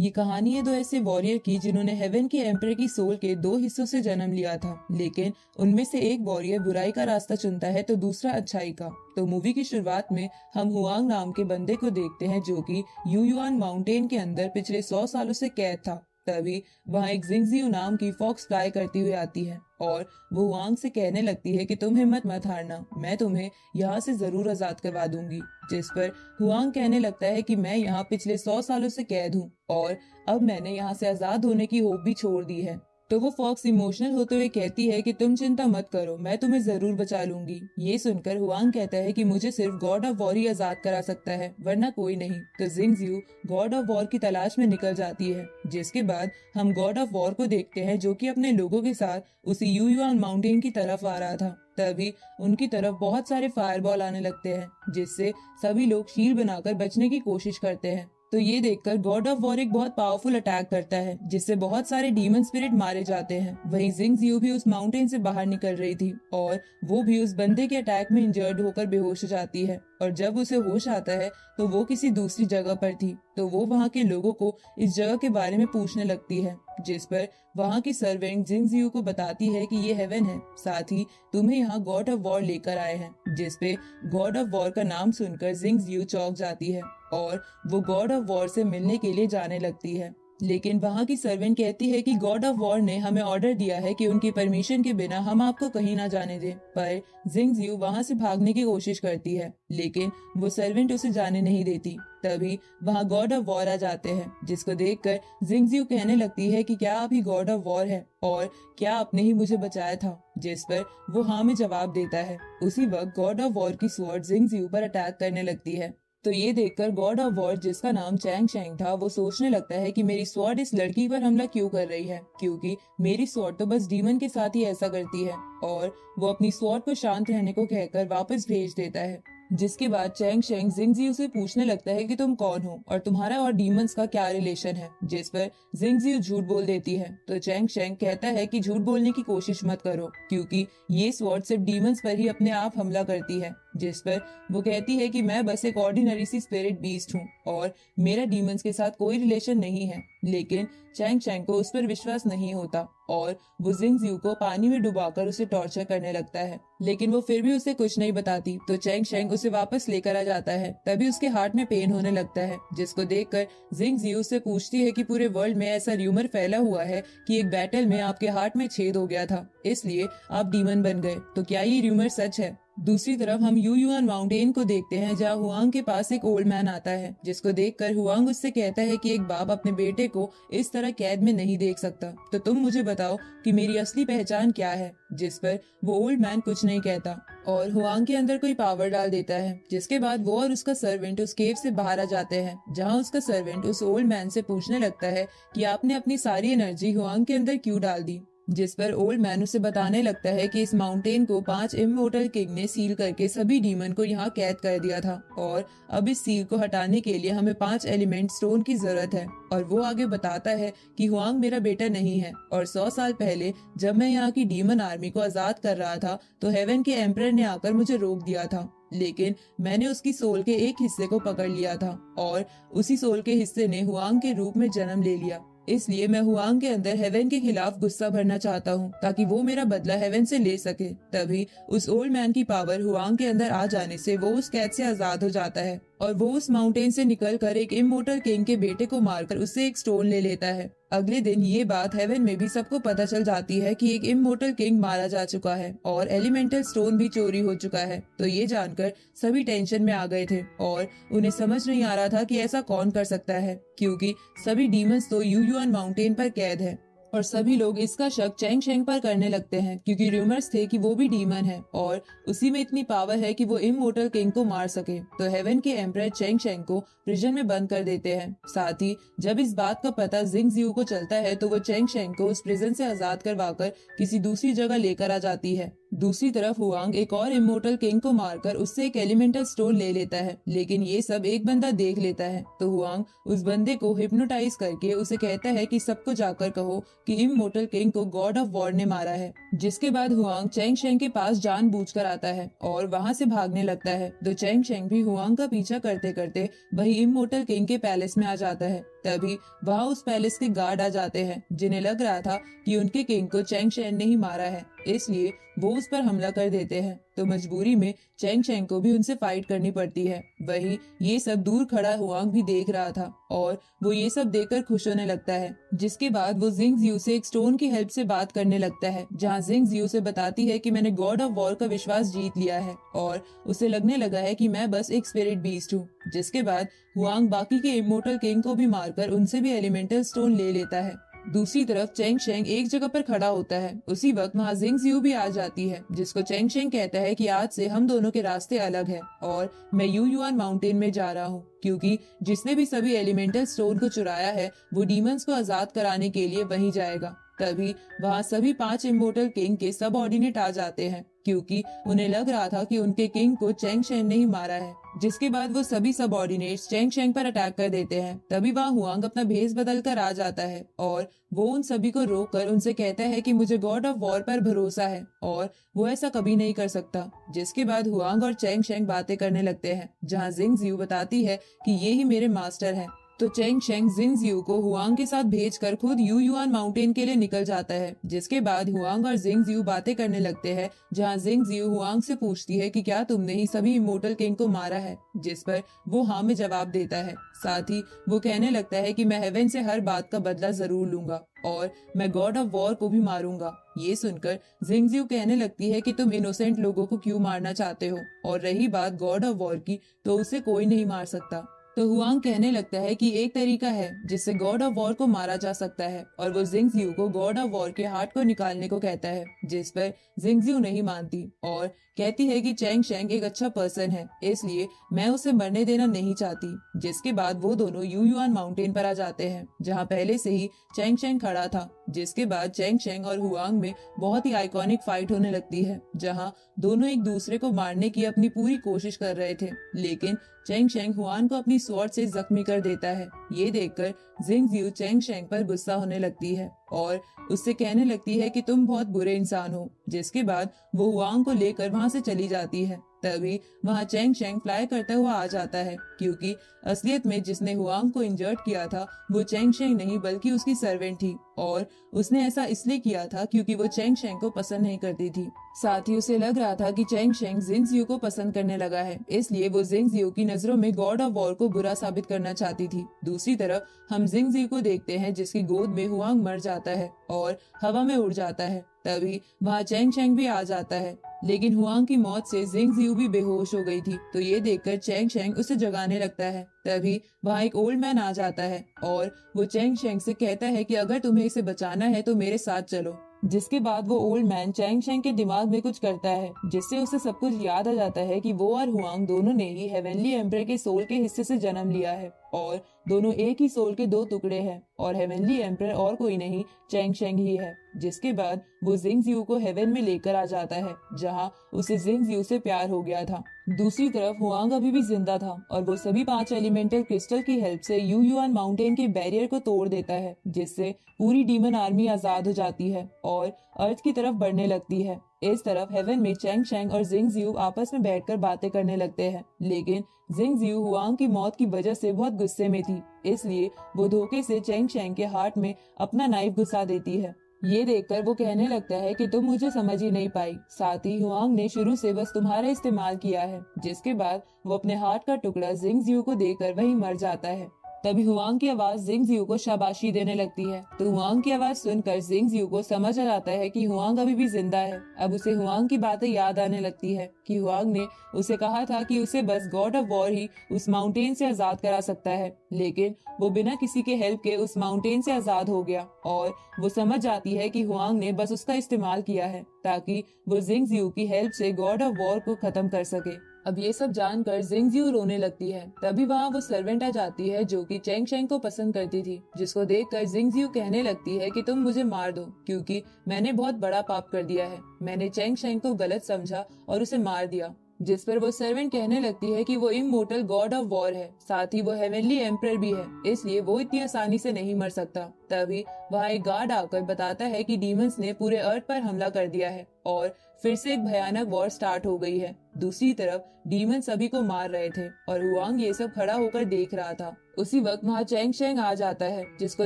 ये कहानी है दो ऐसे वॉरियर की जिन्होंने हेवन के एम्परर की सोल के दो हिस्सों से जन्म लिया था, लेकिन उनमें से एक वॉरियर बुराई का रास्ता चुनता है तो दूसरा अच्छाई का। तो मूवी की शुरुआत में हम हुआंग नाम के बंदे को देखते हैं जो कि यूयुआन माउंटेन के अंदर पिछले 100 सालों से कैद था। तभी वहाँ एक जिंगजियो नाम की फॉक्स फ्लाई करती हुई आती है और वो हुआंग से कहने लगती है कि तुम हिम्मत मत हारना, मैं तुम्हें यहाँ से जरूर आजाद करवा दूंगी। जिस पर हुआंग कहने लगता है कि मैं यहाँ पिछले 100 सालों से कैद हूँ और अब मैंने यहाँ से आजाद होने की होप भी छोड़ दी है। तो वो फॉक्स इमोशनल होते हुए कहती है कि तुम चिंता मत करो, मैं तुम्हें जरूर बचा लूंगी। ये सुनकर हुआंग कहता है कि मुझे सिर्फ गॉड ऑफ वॉर ही आजाद करा सकता है, वरना कोई नहीं। तो जिंगजियो गॉड ऑफ वॉर की तलाश में निकल जाती है, जिसके बाद हम गॉड ऑफ वॉर को देखते हैं जो कि अपने लोगों के साथ उसी यूयुआन माउंटेन की तरफ आ रहा था। तभी उनकी तरफ बहुत सारे फायरबॉल आने लगते हैं, जिससे सभी लोग शील्ड बनाकर बचने की कोशिश करते हैं। तो ये देखकर गॉड ऑफ वॉर एक बहुत पावरफुल अटैक करता है, जिससे बहुत सारे डीमन स्पिरिट मारे जाते हैं। वहीं जिंगजियो भी उस माउंटेन से बाहर निकल रही थी और वो भी उस बंदे के अटैक में इंजर्ड होकर बेहोश हो जाती है। और जब उसे होश आता है तो वो किसी दूसरी जगह पर थी। तो वो वहाँ के लोगों को इस जगह के बारे में पूछने लगती है, जिस पर वहाँ की सर्वेंट जिंगजियो को बताती है कि ये हेवन है, साथ ही तुम्हें यहाँ गॉड ऑफ वॉर लेकर आए हैं। जिस पे गॉड ऑफ वॉर का नाम सुनकर जिंगजियो चौंक जाती है और वो गॉड ऑफ वॉर से मिलने के लिए जाने लगती है। लेकिन वहाँ की सर्वेंट कहती है कि गॉड ऑफ वॉर ने हमें ऑर्डर दिया है कि उनकी परमिशन के बिना हम आपको कहीं ना जाने दें। पर जिंगजियो वहाँ से भागने की कोशिश करती है, लेकिन वो सर्वेंट उसे जाने नहीं देती। तभी वहाँ गॉड ऑफ वॉर आ जाते हैं, जिसको देखकर जिंगजियो कहने लगती है कि क्या अभी गॉड ऑफ वॉर है और क्या आपने ही मुझे बचाया था। जिस पर वो हाँ में जवाब देता है। उसी वक्त गॉड ऑफ वॉर की स्वॉर्ड जिंगजियो पर अटैक करने लगती है। तो ये देखकर गॉड ऑफ वॉर, जिसका नाम चैंग शेंग था, वो सोचने लगता है कि मेरी स्वॉर्ड इस लड़की पर हमला क्यों कर रही है, क्योंकि मेरी स्वॉर्ड तो बस डीमन के साथ ही ऐसा करती है। और वो अपनी स्वॉर्ड को शांत रहने को कहकर वापस भेज देता है। जिसके बाद चैंग शेंग जिंगजियो से पूछने लगता है कि तुम कौन हो और तुम्हारा और डीमंस का क्या रिलेशन है। जिस पर जिंगजियो झूठ बोल देती है। तो चैंग शेंग कहता है कि झूठ बोलने की कोशिश मत करो, क्योंकि ये स्वॉर्ड सिर्फ डीमंस पर ही अपने आप हमला करती है। जिस पर वो कहती है कि मैं बस एक ऑर्डिनरी सी स्पिरिट बीस्ट हूँ और मेरा डीमंस के साथ कोई रिलेशन नहीं है। लेकिन चैंग शेंग को उस पर विश्वास नहीं होता और वो जिंगजियो को पानी में डुबाकर उसे टॉर्चर करने लगता है, लेकिन वो फिर भी उसे कुछ नहीं बताती। तो चैंग शेंग उसे वापस लेकर आ जाता है। तभी उसके हार्ट में पेन होने लगता है, जिसको देखकर जिंगजियो उससे पूछती है कि पूरे वर्ल्ड में ऐसा र्यूमर फैला हुआ है कि एक बैटल में आपके हार्ट में छेद हो गया था, इसलिए आप डीमन बन गए। तो क्या ये र्यूमर सच है? दूसरी तरफ हम यूयुआन माउंटेन को देखते हैं, जहाँ हुआंग के पास एक ओल्ड मैन आता है, जिसको देखकर हुआंग उससे कहता है कि एक बाप अपने बेटे को इस तरह कैद में नहीं देख सकता, तो तुम मुझे बताओ कि मेरी असली पहचान क्या है। जिस पर वो ओल्ड मैन कुछ नहीं कहता और हुआंग के अंदर कोई पावर डाल देता है, जिसके बाद वो और उसका सर्वेंट उस केव से बाहर आ जाते हैं, जहाँ उसका सर्वेंट उस ओल्ड मैन से पूछने लगता है कि आपने अपनी सारी एनर्जी हुआंग के अंदर क्यों डाल दी। जिस पर ओल्ड मैन उसे बताने लगता है कि इस माउंटेन को 5 इमोर्टल किंग ने सील करके सभी डीमन को यहाँ कैद कर दिया था और अब इस सील को हटाने के लिए हमें 5 एलिमेंट स्टोन की जरूरत है। और वो आगे बताता है कि हुआंग मेरा बेटा नहीं है और 100 साल पहले जब मैं यहाँ की डीमन आर्मी को आजाद कर रहा था तो हेवन के एम्परर ने आकर मुझे रोक दिया था, लेकिन मैंने उसकी सोल के एक हिस्से को पकड़ लिया था और उसी सोल के हिस्से ने हुआंग के रूप में जन्म ले लिया। इसलिए मैं हुआंग के अंदर हेवन के खिलाफ गुस्सा भरना चाहता हूँ, ताकि वो मेरा बदला हेवन से ले सके। तभी उस ओल्ड मैन की पावर हुआंग के अंदर आ जाने से वो उस कैद से आजाद हो जाता है और वो उस माउंटेन से निकलकर एक इमोर्टल किंग के बेटे को मारकर उससे एक स्टोन ले लेता है। अगले दिन ये बात हेवन में भी सबको पता चल जाती है कि एक इमोर्टल किंग मारा जा चुका है और एलिमेंटल स्टोन भी चोरी हो चुका है। तो ये जानकर सभी टेंशन में आ गए थे और उन्हें समझ नहीं आ रहा था कि ऐसा कौन कर सकता है, क्योंकि सभी डीमंस तो यूयुआन माउंटेन पर कैद है। और सभी लोग इसका शक चैंग शेंग पर करने लगते हैं, क्योंकि रूमर्स थे कि वो भी डीमन है और उसी में इतनी पावर है कि वो इमोर्टल किंग को मार सके। तो हेवन के एम्परर चैंग शेंग को प्रिजन में बंद कर देते हैं। साथ ही जब इस बात का पता जिंगजियो को चलता है तो वो चैंग शेंग को उस प्रिजन से आजाद करवाकर किसी दूसरी जगह लेकर आ जाती है। दूसरी तरफ हुआंग एक और इमोर्टल किंग को मारकर उससे एक एलिमेंटल स्टोन ले लेता है, लेकिन ये सब एक बंदा देख लेता है। तो हुआंग उस बंदे को हिप्नोटाइज करके उसे कहता है कि सबको जाकर कहो कि इमोर्टल किंग को गॉड ऑफ वॉर ने मारा है। जिसके बाद हुआंग चेंग शेंग के पास जानबूझकर आता है और वहां से भागने लगता है। तो चेंग शेंग भी हुआंग का पीछा करते करते वही इमोर्टल किंग के पैलेस में आ जाता है। तभी वहां उस पैलेस के गार्ड आ जाते हैं, जिन्हें लग रहा था कि उनके किंग को चेंग शेंग ने ही मारा है, इसलिए वो उस पर हमला कर देते हैं। तो मजबूरी में चेंग शेंग को भी उनसे फाइट करनी पड़ती है। वही ये सब दूर खड़ा हुआंग भी देख रहा था और वो ये सब देखकर खुश होने लगता है। जिसके बाद वो जिंग जियो से एक स्टोन की हेल्प से बात करने लगता है, जहाँ जिंग जियो से बताती है कि मैंने गॉड ऑफ वॉर का विश्वास जीत लिया है और उसे लगने लगा है कि मैं बस एक स्पिरिट बीस्ट हूँ। जिसके बाद हुआंग बाकी के इमोर्टल किंग को भी मारकर उनसे भी एलिमेंटल स्टोन ले लेता है। दूसरी तरफ चेंग शेंग एक जगह पर खड़ा होता है। उसी वक्त वहाँ जिंग जियो भी आ जाती है, जिसको चेंग शेंग कहता है कि आज से हम दोनों के रास्ते अलग हैं और मैं यू युआन माउंटेन में जा रहा हूँ, क्योंकि जिसने भी सभी एलिमेंटल स्टोन को चुराया है वो डीमंस को आजाद कराने के लिए वहीं जाएगा। तभी वहाँ सभी 5 इमोर्टल किंग के सब ऑर्डिनेट आ जाते हैं, क्योंकि उन्हें लग रहा था कि उनके किंग को चेंग शेंग ने ही मारा है। जिसके बाद वो सभी सब ऑर्डिनेट्स चेंग शेंग पर अटैक कर देते हैं। तभी वहाँ हुआंग अपना भेस बदल कर आ जाता है और वो उन सभी को रोक कर उनसे कहता है कि मुझे गॉड ऑफ वॉर पर भरोसा है और वो ऐसा कभी नहीं कर सकता। जिसके बाद हुआंग और चेंग शेंग बातें करने लगते हैं, जहाँ जिंग जियो बताती है कि ये ही मेरे मास्टर हैं। तो चेंग शेंग जिंग जियो को हुआंग के साथ भेजकर खुद यू युआन माउंटेन के लिए निकल जाता है। जिसके बाद हुआंग और जिंग जियो बातें करने लगते हैं, जहाँ जिंग जियो हुआंग से पूछती है कि क्या तुमने ही सभी इमोर्टल किंग को मारा है, जिस पर वो हाँ में जवाब देता है। साथ ही वो कहने लगता है कि मैं हेवन से हर बात का बदला जरूर लूंगा और मैं गॉड ऑफ वॉर को भी मारूंगा। ये सुनकर जिंग जियो कहने लगती है कि तुम इनोसेंट लोगों को क्यों मारना चाहते हो, और रही बात गॉड ऑफ वॉर की तो उसे कोई नहीं मार सकता। तो हुआंग कहने लगता है कि एक तरीका है जिससे गॉड ऑफ वॉर को मारा जा सकता है, और वो जिंग जियो को गॉड ऑफ वॉर के हार्ट को निकालने को कहता है। जिस पर जिंग जियो नहीं मानती और कहती है कि चेंग शेंग एक अच्छा पर्सन है, इसलिए मैं उसे मरने देना नहीं चाहती। जिसके बाद वो दोनों यू युआन माउंटेन पर आ जाते हैं, जहाँ पहले से ही चेंग शेंग खड़ा था। जिसके बाद चेंग शेंग और हुआंग में बहुत ही आइकॉनिक फाइट होने लगती है, जहाँ दोनों एक दूसरे को मारने की अपनी पूरी कोशिश कर रहे थे, लेकिन चेंग शेंग हुआन को अपनी स्वॉर्ड से जख्मी कर देता है। ये देखकर जिंग जियो चेंग शेंग पर गुस्सा होने लगती है और उससे कहने लगती है कि तुम बहुत बुरे इंसान हो। जिसके बाद वो हुआंग को लेकर वहां से चली जाती है। तभी वहां चेंग शेंग फ्लाई करता हुआ आ जाता है, क्योंकि असलियत में जिसने हुआंग को इंजर्ड किया था वो चेंग शेंग नहीं बल्कि उसकी सर्वेंट थी, और उसने ऐसा इसलिए किया था क्योंकि वो चेंग शेंग को पसंद नहीं करती थी। साथ ही उसे लग रहा था कि चेंग शेंग जिंग जियो को पसंद करने लगा है, इसलिए वो जिंग जियो की नजरों में गॉड ऑफ वॉर को बुरा साबित करना चाहती थी। दूसरी तरफ हम जिंग जियो को देखते हैं, जिसकी गोद में हुआंग मर जाता है और हवा में उड़ जाता है। तभी वहाँ चेंग शेंग भी आ जाता है, लेकिन हुआंग की मौत से जिंग जियो भी बेहोश हो गई थी। तो ये देखकर चेंग शेंग उसे जगाने लगता है। तभी वहाँ एक ओल्ड मैन आ जाता है और वो चेंग शेंग से कहता है कि अगर तुम्हें इसे बचाना है तो मेरे साथ चलो। जिसके बाद वो ओल्ड मैन चेंग शेंग के दिमाग में कुछ करता है, जिससे उसे सब कुछ याद आ जाता है कि वो और हुआंग दोनों ने ही हेवनली एम्पर के सोल के हिस्से से जन्म लिया है और दोनों एक ही सोल के 2 टुकड़े हैं, और हेवनली एम्पर और कोई नहीं चेंग शेंग ही है। जिसके बाद वो जिंग जियो को हेवन में लेकर आ जाता है, जहाँ उसे जिंग जियो से प्यार हो गया था। दूसरी तरफ हुआंग अभी भी जिंदा था और वो सभी 5 एलिमेंटल क्रिस्टल की हेल्प से यू युआन माउंटेन के बैरियर को तोड़ देता है, जिससे पूरी डीमन आर्मी आजाद हो जाती है और अर्थ की तरफ बढ़ने लगती है। इस तरफ हेवन में चेंग शेंग और जिंग जियो आपस में बैठकर बातें करने लगते हैं, लेकिन जिंग जियो हुआंग की मौत की वजह से बहुत गुस्से में थी, इसलिए वो धोखे से चेंग शेंग के हार्ट में अपना नाइफ घुसा देती है। ये देखकर वो कहने लगता है कि तुम मुझे समझ ही नहीं पाई, साथ ही हुआंग ने शुरू से बस तुम्हारा इस्तेमाल किया है। जिसके बाद वो अपने हाथ का टुकड़ा जिंग जियो को देकर वहीं मर जाता है। तभी हुआंग की आवाज जिंग जियो को शाबाशी देने लगती है। तो हुआंग की आवाज सुनकर जिंग जियो को समझ आ जाता है कि हुआंग अभी भी जिंदा है। अब उसे हुआंग की बातें याद आने लगती है कि हुआंग ने उसे कहा था कि उसे बस गॉड ऑफ वॉर ही उस माउंटेन से आजाद करा सकता है, लेकिन वो बिना किसी के हेल्प के उस माउंटेन से आजाद हो गया, और वो समझ जाती है कि हुआंग ने बस उसका इस्तेमाल किया है ताकि वो जिंग जियो की हेल्प से गॉड ऑफ वॉर को खत्म कर सके। अब ये सब जानकर जिंगजियो रोने लगती है। तभी वहाँ वो सर्वेंट आ जाती है जो कि चेंग शेंग को पसंद करती थी, जिसको देखकर जिंगजियो कहने लगती है कि तुम मुझे मार दो क्योंकि मैंने बहुत बड़ा पाप कर दिया है। मैंने चेंग शेंग को गलत समझा और उसे मार दिया। जिस पर वो सर्वेंट कहने लगती है कि वो इमोर्टल गॉड ऑफ वॉर है, साथ ही वो हेवनली एम्परर भी है, इसलिए वो इतनी आसानी से नहीं मर सकता। तभी वहाँ एक गार्ड आकर बताता है कि डीमंस ने पूरे अर्थ पर हमला कर दिया है और फिर से एक भयानक वॉर स्टार्ट हो गई है। दूसरी तरफ डीमन सभी को मार रहे थे और हुआंग ये सब खड़ा होकर देख रहा था। उसी वक्त वहाँ चेंग शेंग आ जाता है, जिसको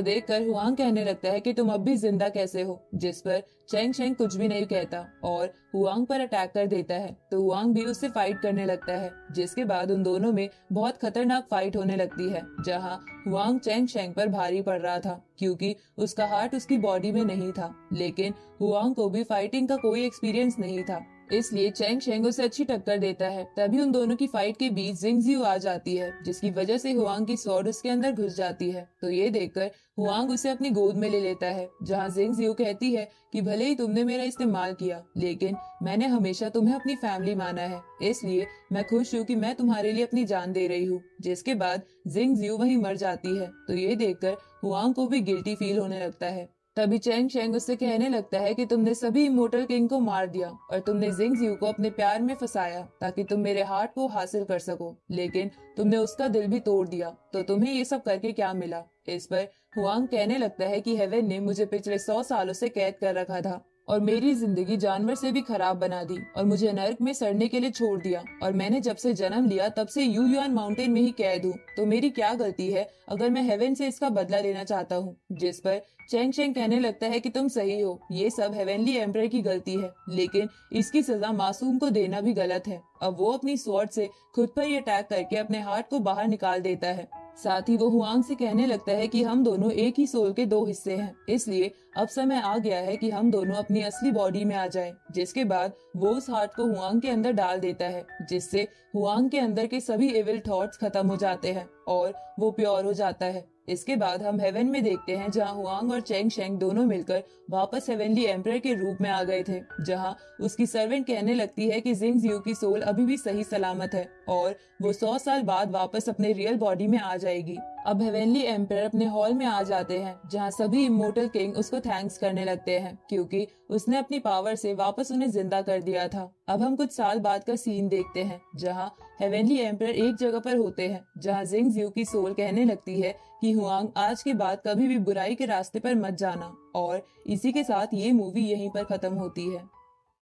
देखकर हुआंग कहने लगता है कि तुम अब भी जिंदा कैसे हो, जिस पर चेंग शेंग कुछ भी नहीं कहता और हुआंग पर अटैक कर देता है। तो हुआंग भी उससे फाइट करने लगता है, जिसके बाद उन दोनों में बहुत खतरनाक फाइट होने लगती है, जहाँ हुआंग चेंग शेंग पर भारी पड़ रहा था क्योंकि उसका हार्ट उसकी बॉडी में नहीं था। लेकिन हुआंग को भी फाइटिंग का कोई एक्सपीरियंस नहीं था, इसलिए चेंग शेंग उसे अच्छी टक्कर देता है। तभी उन दोनों की फाइट के बीच जिंगजियो आ जाती है, जिसकी वजह से हुआंग की स्वॉर्ड उसके अंदर घुस जाती है। तो ये देखकर हुआंग उसे अपनी गोद में ले लेता है, जहाँ जिंगजियो कहती है कि भले ही तुमने मेरा इस्तेमाल किया, लेकिन मैंने हमेशा तुम्हें अपनी फैमिली माना है, इसलिए मैं खुश हूँ कि मैं तुम्हारे लिए अपनी जान दे रही हूँ। जिसके बाद जिंगजियो वहीं मर जाती है। तो ये देखकर हुआंग को भी गिल्टी फील होने लगता है। तभी चेंग शेंग उससे कहने लगता है कि तुमने सभी इमोर्टल किंग को मार दिया और तुमने जिंगजियो को अपने प्यार में फंसाया ताकि तुम मेरे हार्ट को हासिल कर सको, लेकिन तुमने उसका दिल भी तोड़ दिया, तो तुम्हें ये सब करके क्या मिला। इस पर हुआंग कहने लगता है कि हेवन ने मुझे पिछले 100 सालों से कैद कर रखा था और मेरी जिंदगी जानवर से भी खराब बना दी और मुझे नर्क में सड़ने के लिए छोड़ दिया, और मैंने जब से जन्म लिया तब से यूयुआन माउंटेन में ही कैद हूँ, तो मेरी क्या गलती है अगर मैं हेवन से इसका बदला लेना चाहता हूँ। जिस पर चेंग शेंग कहने लगता है कि तुम सही हो, ये सब हेवनली एम्परर की गलती है, लेकिन इसकी सजा मासूम को देना भी गलत है। अब वो अपनी स्वॉर्ड से खुद पर ही अटैक करके अपने हार्ट को बाहर निकाल देता है। साथ ही वो हुआंग से कहने लगता है कि हम दोनों एक ही सोल के दो हिस्से हैं, इसलिए अब समय आ गया है कि हम दोनों अपनी असली बॉडी में आ जाएं। जिसके बाद वो उस हार्ट को हुआंग के अंदर डाल देता है, जिससे हुआंग के अंदर के सभी एविल थॉट्स खत्म हो जाते हैं और वो प्योर हो जाता है। इसके बाद हम हेवन में देखते हैं, जहाँ हुआंग और चेंग शेंग दोनों मिलकर वापस हेवनली एम्परर के रूप में आ गए थे, जहाँ उसकी सर्वेंट कहने लगती है कि जिंगजियो की सोल अभी भी सही सलामत है और वो 100 साल बाद वापस अपने रियल बॉडी में आ जाएगी। अब हेवनली एम्परर अपने हॉल में आ जाते हैं, जहाँ सभी इमोर्टल किंग उसको थैंक्स करने लगते हैं क्योंकि उसने अपनी पावर से वापस उन्हें जिंदा कर दिया था। अब हम कुछ साल बाद का सीन देखते हैं, जहाँ हेवनली एम्परर एक जगह पर होते हैं, जहाँ जिंगजियो की सोल कहने लगती है कि हुआंग आज के बाद कभी भी बुराई के रास्ते पर मत जाना। और इसी के साथ ये मूवी यहीं पर खत्म होती है।